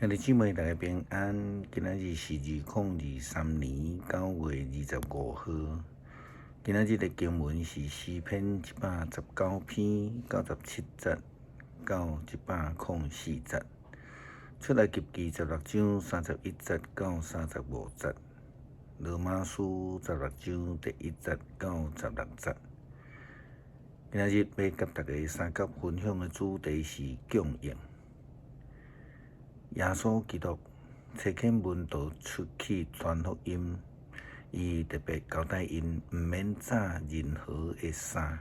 兄弟姊妹，大家平安。今仔日是2023年9月25号。今仔日的经文是诗篇119篇97节到104节，出来及记16章31节到35节，罗马书16章第1节到16节。今仔日要甲大家三角分享的主题是供应。耶稣基督差遣门徒出去传福音，伊特别交代因毋免找任何的衫，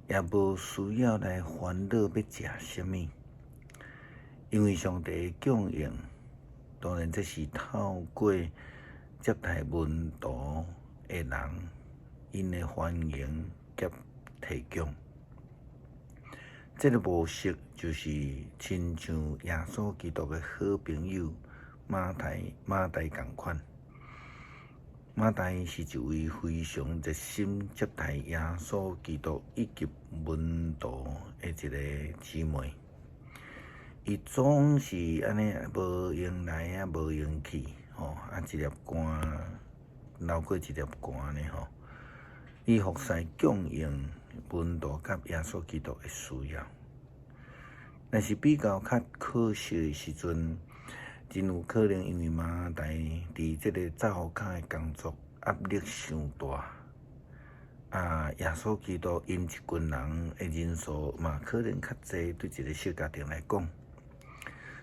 也无需要来烦恼要食什么，因为上帝的供应，当然这是透过接待门徒的人，因的欢迎及提供。这个模式就是亲像耶稣基督的好朋友马太同款。马太是一位非常热心接待耶稣基督以及门徒的一个姊妹。伊总是安尼无用来啊，无用去，一粒汗流过一粒汗呢伊服侍供应门徒甲耶稣基督的需要。但是比较较可惜的时阵，真有可能因为马太伫这个灶骹的工作压力伤大，耶稣基督因一群人的人数嘛可能较济，对一个小家庭来讲，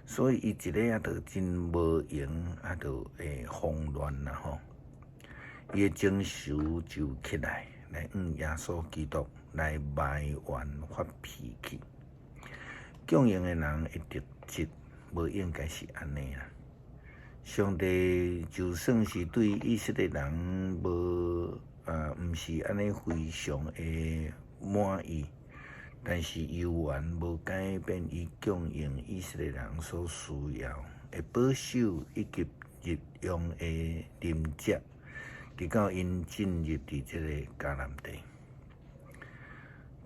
所以伊一个就真无闲，就会慌乱啦伊的情绪就起来耶稣基督来埋怨发脾气。供应的人的特质无应该是安尼啦。上帝就算是对以色列人毋是安尼非常的满意，但是犹原无改变伊供应以色列人所需要的保守以及日用的饮食，直到因进入伫这个迦南地。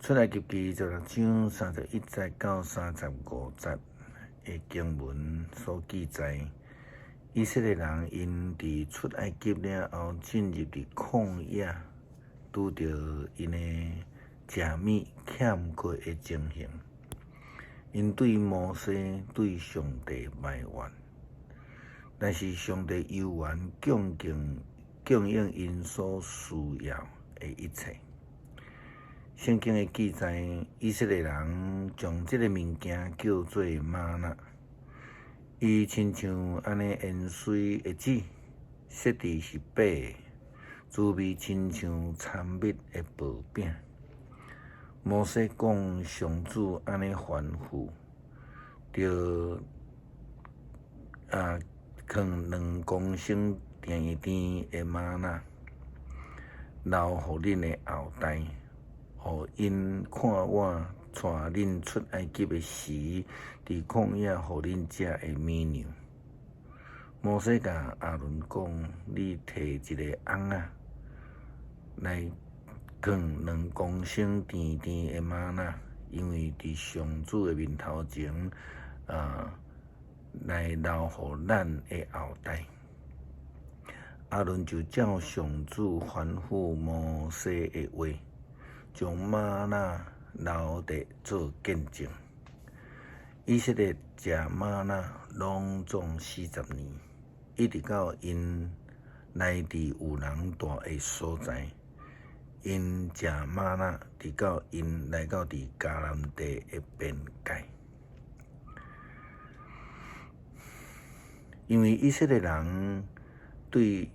出来及记16章31节到35节的经文所记载，以色列人因伫出埃及了后进入伫旷野，拄着因的食物欠缺的情形，因对摩西对上帝埋怨，但是上帝犹原供应因所需要的一切。圣经的记载，以色列人将这个物件叫做玛纳，伊亲像安尼盐水的籽，色质是白的，滋味亲像参蜜的薄饼。摩西讲上主安尼吩咐，就放2公升甜甜的玛纳，留互恁的后代。互因看我带恁出埃及的时，伫旷野互恁食的美牛。摩西甲亚伦讲：你摕一个甕来放2公升甜甜的玛纳，因为伫上主的面头前，来留互咱的后代。亚伦就照上主吩咐摩西的话，将玛纳留地做见证。以色列食玛纳拢总40年，一直到因来伫有人住的所在。因食玛纳，直到因来到伫迦南地的边界。因为以色列人对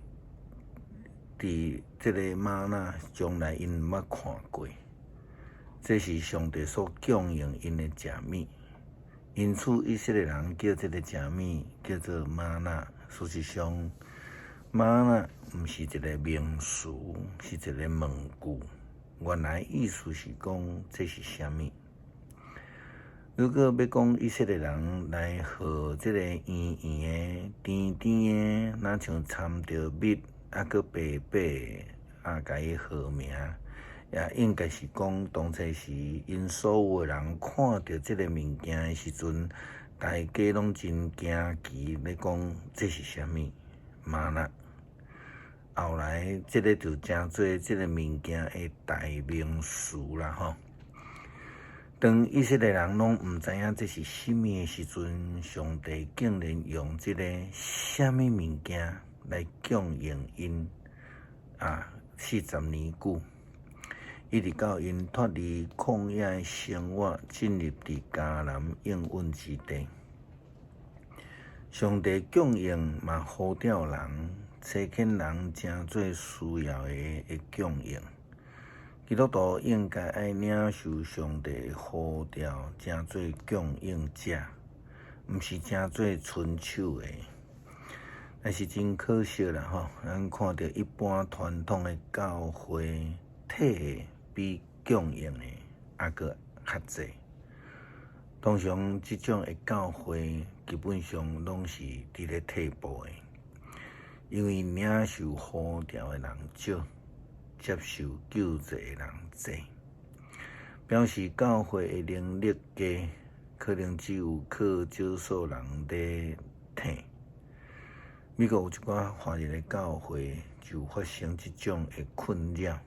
伫这个玛纳从来因毋捌看过，这是上帝所供应因的食物，因此以色列人叫这个食物叫做玛纳。事实上，玛纳毋是一个名词，是一个问句。原来意思是讲这是啥物？如果要讲以色列人来号这个圆圆的、甜甜的，若像掺着蜜，佮白白的，甲伊号名，也应该是讲当初时因所有的人看到这个物件的时阵，大家拢真惊奇咧讲这是啥物玛纳。后来即个就真做即个物件的代名词啦吼。当以色列人拢毋知影这是啥物的时阵，上帝竟然用即个啥物物件来供应因40年久，一直到因脱离旷野的生活，进入伫迦南应允之地。上帝供应嘛，呼召人、找见人真最需要的供应。基督徒应该爱领受上帝的呼召，真做供应者，毋是真做伸手的。但是真可惜啦吼，咱看到一般传统的教会体系比供应的还阁较济。通常即种的教会基本上拢是伫咧退步的，因为领受呼召的人少。接受救济的人济，表示教会的能力低，可能只有靠少数人在听。美国有一寡华人的教会就发生这种的困扰，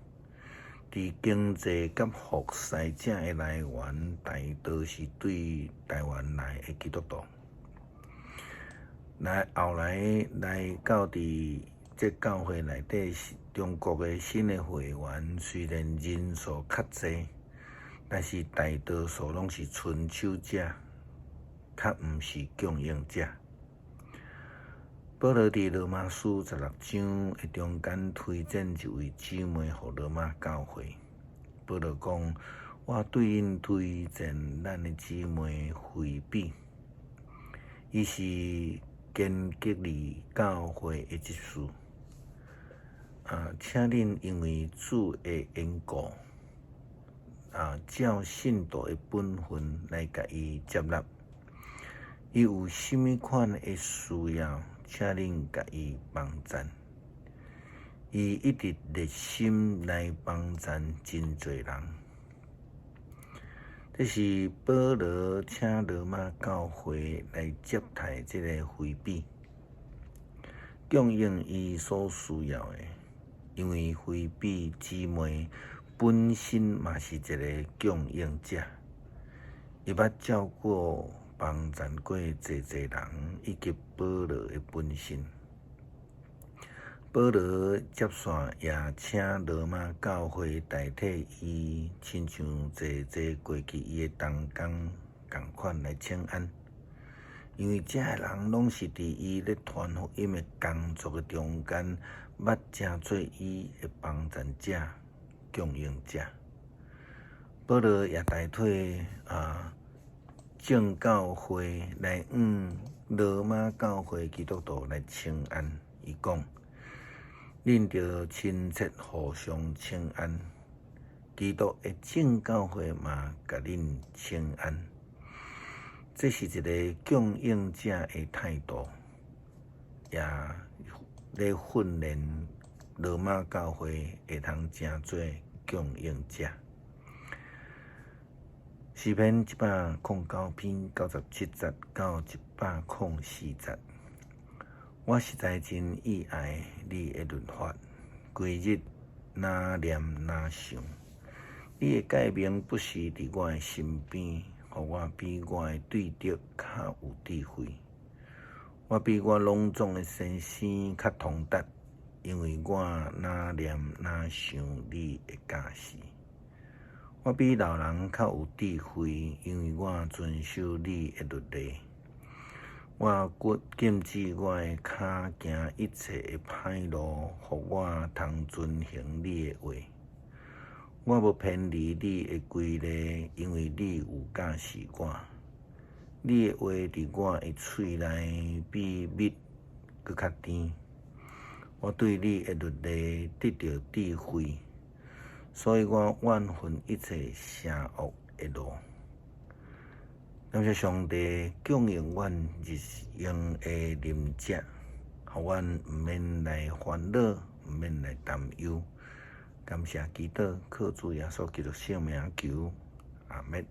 伫经济甲服侍者的来源，大多是对台湾来的基督徒，后来到伫这教会内底是中国的新的会员，虽然人数较济，但是大多数拢是伸手者，较毋是供应者。保罗伫罗马书16章的中间推荐一位姊妹互罗马教会。保罗讲：“我对因推荐咱的姊妹菲比，伊是建吉利教会的执事。请恁因为主的缘故，照信徒的本分来甲伊接纳。伊有甚物款的需要，请恁甲伊帮赞。伊一直热心来帮赞真侪人。”这是保罗请罗马教会来接待这个菲比，供应伊所需要的。因为菲比姊妹本身嘛是一个供应者，伊捌照顾帮赞过侪人，以及保罗的本身。保罗接线也请罗马教会代替伊，亲像侪过去伊的同工共款来请安，因为这个人拢是伫伊咧传福音的工作的中间，捌正做伊的帮赞者、供应者。保罗也代替正教会来罗马教会基督徒来请安，伊讲：“恁着亲切互相请安，基督的正教会嘛，甲恁请安。”这是一个供应者的态度，也咧训练罗马教会会通真做供应者。诗篇109篇97节到104节，我实在真意爱你的律法，规日哪念哪想。你的诫命不时伫我的身边，互我比我的对敌较有智慧。我比我拢总的先生较通达，因为我哪念哪想你的教示。我比老人较有智慧，因为我遵守你的律例。我禁止我的脚行一切的歹路，互我通遵行你的话。我无偏离你的规例，因为你有教示我。你的话伫我的喙内，比蜜搁较甜。我对你的律例得到智慧，所以我怨恨一切邪恶的路。感谢上帝供应阮日用的饮食，互阮毋免来烦恼，毋免来担忧。感谢基督，靠主耶稣基督圣名求，阿们。